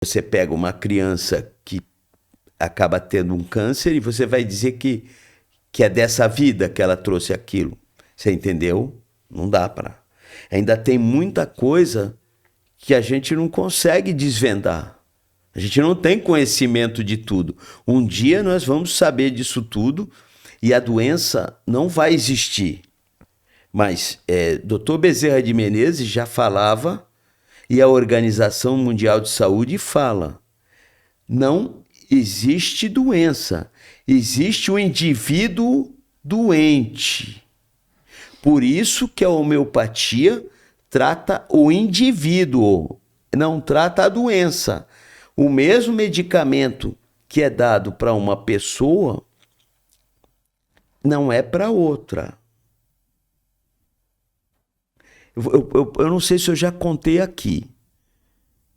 Você pega uma criança que acaba tendo um câncer e você vai dizer que é dessa vida que ela trouxe aquilo. Você entendeu? Não dá para. Ainda tem muita coisa que a gente não consegue desvendar. A gente não tem conhecimento de tudo. Um dia nós vamos saber disso tudo e a doença não vai existir. Mas Dr. Bezerra de Menezes já falava, e a Organização Mundial de Saúde fala, não existe doença, existe o indivíduo doente. Por isso que a homeopatia trata o indivíduo, não trata a doença. O mesmo medicamento que é dado para uma pessoa não é para outra. Eu não sei se eu já contei aqui.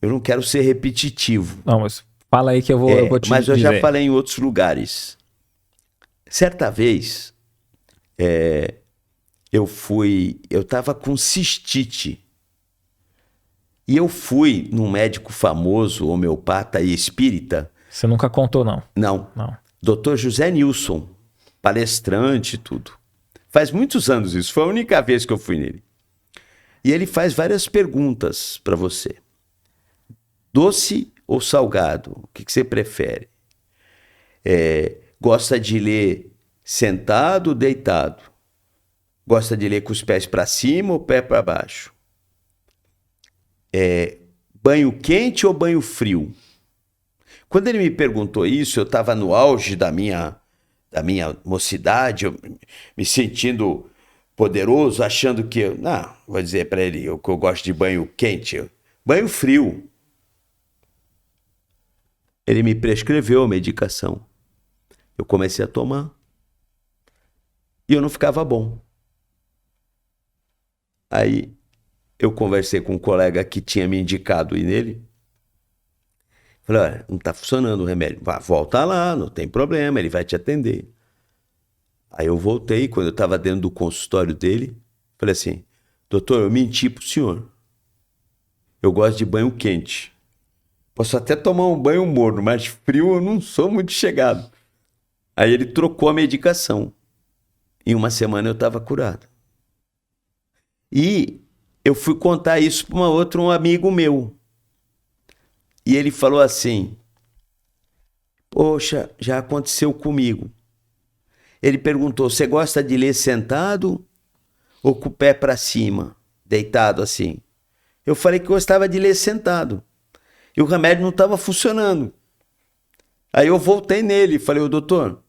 Eu não quero ser repetitivo. Não, mas fala aí que eu vou te mas eu dizer. já falei em outros lugares. Certa vez, eu estava com cistite. E eu fui num médico famoso, homeopata e espírita. Você nunca contou, não? Não. Não. Dr. José Nilson, palestrante e tudo. Faz muitos anos isso, foi a única vez que eu fui nele. E ele faz várias perguntas para você. Doce ou salgado? O que você prefere? Gosta de ler sentado ou deitado? Gosta de ler com os pés para cima ou pé para baixo? Banho quente ou banho frio? Quando ele me perguntou isso, eu estava no auge da minha mocidade, eu me sentindo poderoso, achando que... Não, vou dizer para ele que eu gosto de banho quente. Banho frio. Ele me prescreveu a medicação. Eu comecei a tomar. E eu não ficava bom. Aí eu conversei com um colega que tinha me indicado ir nele. Falei, olha, não está funcionando o remédio. Volta lá, não tem problema, ele vai te atender. Aí eu voltei, quando eu estava dentro do consultório dele, falei assim, doutor, eu menti pro senhor. Eu gosto de banho quente. Posso até tomar um banho morno, mas frio eu não sou muito chegado. Aí ele trocou a medicação. Em uma semana eu estava curado. E eu fui contar isso para um amigo meu. E ele falou assim, poxa, já aconteceu comigo. Ele perguntou, você gosta de ler sentado ou com o pé para cima, deitado assim? Eu falei que gostava de ler sentado. E o remédio não estava funcionando. Aí eu voltei nele e falei, ô doutor,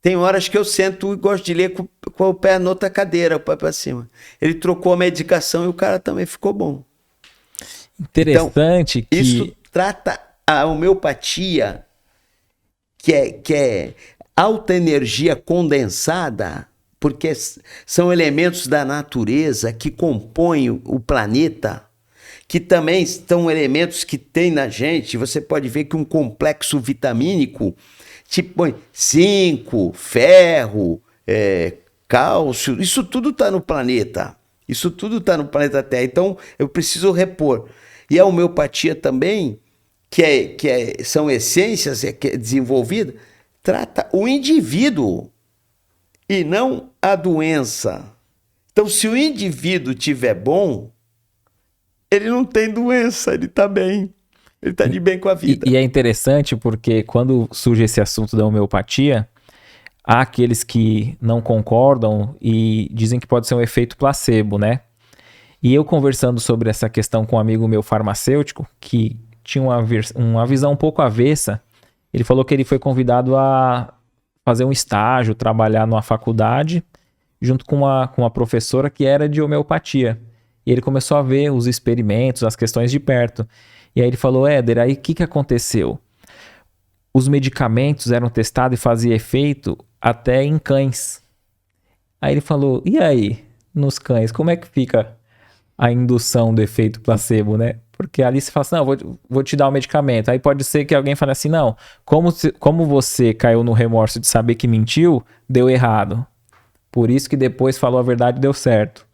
tem horas que eu sento e gosto de ler com o pé na outra cadeira, o pé para cima. Ele trocou a medicação e o cara também ficou bom. Interessante então, que... Isso trata a homeopatia, que é alta energia condensada, porque são elementos da natureza que compõem o planeta, que também são elementos que tem na gente. Você pode ver que um complexo vitamínico te põe zinco, ferro, cálcio, isso tudo está no planeta. Isso tudo está no planeta Terra. Então, eu preciso repor. E a homeopatia também, são essências que é desenvolvida, trata o indivíduo e não a doença. Então, se o indivíduo estiver bom, ele não tem doença, ele está bem. Ele está de bem com a vida. E é interessante porque quando surge esse assunto da homeopatia, há aqueles que não concordam e dizem que pode ser um efeito placebo, né? E eu conversando sobre essa questão com um amigo meu farmacêutico, que tinha uma visão um pouco avessa, ele falou que ele foi convidado a fazer um estágio, trabalhar numa faculdade, junto com uma professora que era de homeopatia. E ele começou a ver os experimentos, as questões de perto. E aí ele falou, Éder, aí o que aconteceu? Os medicamentos eram testados e faziam efeito até em cães. Aí ele falou, e aí, nos cães, como é que fica a indução do efeito placebo, né? Porque ali se fala assim, não, vou te dar um medicamento. Aí pode ser que alguém fale assim, não, como você caiu no remorso de saber que mentiu, deu errado. Por isso que depois falou a verdade e deu certo.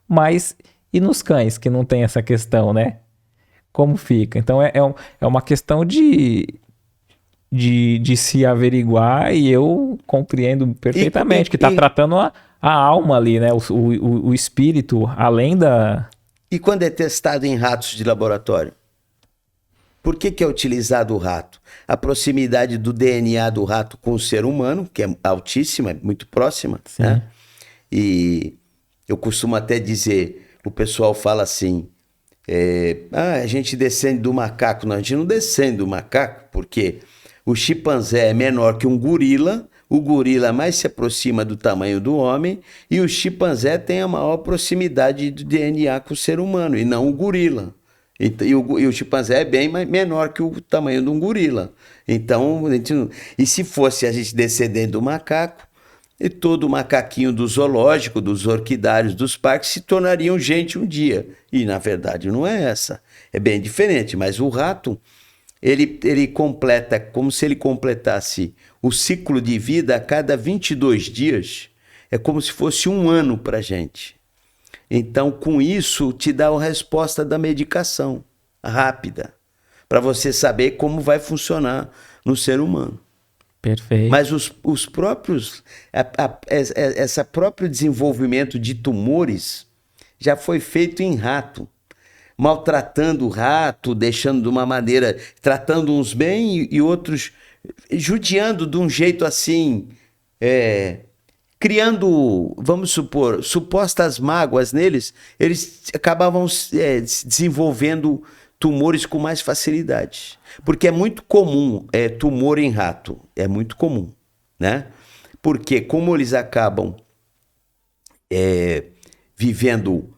Mas, e nos cães, que não tem essa questão, né? como fica. Então é uma questão de se averiguar, e eu compreendo perfeitamente que está tratando a alma ali, né? O espírito, além da... E quando é testado em ratos de laboratório? Por que é utilizado o rato? A proximidade do DNA do rato com o ser humano, que é altíssima, é muito próxima, né? E eu costumo até dizer, o pessoal fala assim, a gente descende do macaco. Não, a gente não descende do macaco, porque o chimpanzé é menor que um gorila, o gorila mais se aproxima do tamanho do homem, e o chimpanzé tem a maior proximidade do DNA com o ser humano, e não o gorila. E o chimpanzé é bem menor que o tamanho de um gorila. Então, e se fosse a gente descendente do macaco, e todo macaquinho do zoológico, dos orquidários, dos parques, se tornariam gente um dia. E, na verdade, não é essa. É bem diferente. Mas o rato, ele completa, como se ele completasse o ciclo de vida a cada 22 dias. É como se fosse um ano para a gente. Então, com isso, te dá a resposta da medicação rápida, para você saber como vai funcionar no ser humano. Perfeito. Mas os próprios, esse próprio desenvolvimento de tumores já foi feito em rato, maltratando o rato, deixando de uma maneira, tratando uns bem e outros judiando de um jeito assim, criando, vamos supor, supostas mágoas neles, eles acabavam desenvolvendo tumores com mais facilidade. Porque é muito comum tumor em rato. É muito comum, né? Porque como eles acabam vivendo,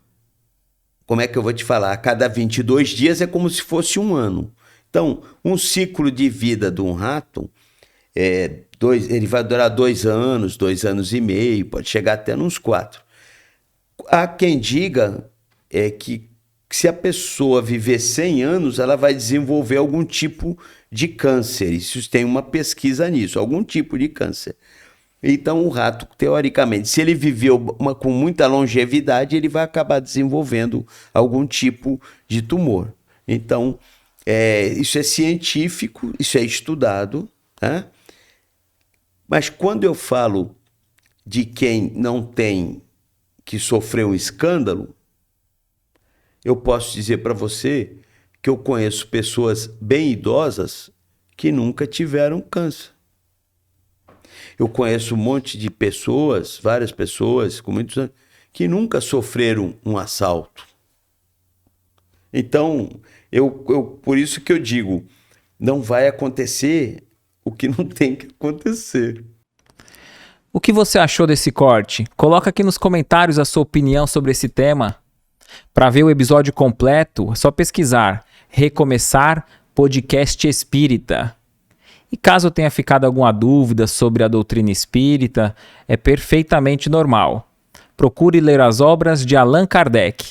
como é que eu vou te falar? A cada 22 dias é como se fosse um ano. Então, um ciclo de vida de um rato, ele vai durar 2 anos, 2 anos e meio, pode chegar até uns 4. Há quem diga que se a pessoa viver 100 anos, ela vai desenvolver algum tipo de câncer. Isso tem uma pesquisa nisso, algum tipo de câncer. Então, o rato, teoricamente, se ele viveu com muita longevidade, ele vai acabar desenvolvendo algum tipo de tumor. Então, isso é científico, isso é estudado, né? Mas quando eu falo de quem não tem, que sofreu um escândalo, eu posso dizer para você que eu conheço pessoas bem idosas que nunca tiveram câncer. Eu conheço um monte de pessoas, várias pessoas com muitos anos, que nunca sofreram um assalto. Então, por isso que eu digo, não vai acontecer o que não tem que acontecer. O que você achou desse corte? Coloca aqui nos comentários a sua opinião sobre esse tema. Para ver o episódio completo, é só pesquisar Recomeçar Podcast Espírita. E caso tenha ficado alguma dúvida sobre a doutrina espírita, é perfeitamente normal. Procure ler as obras de Allan Kardec.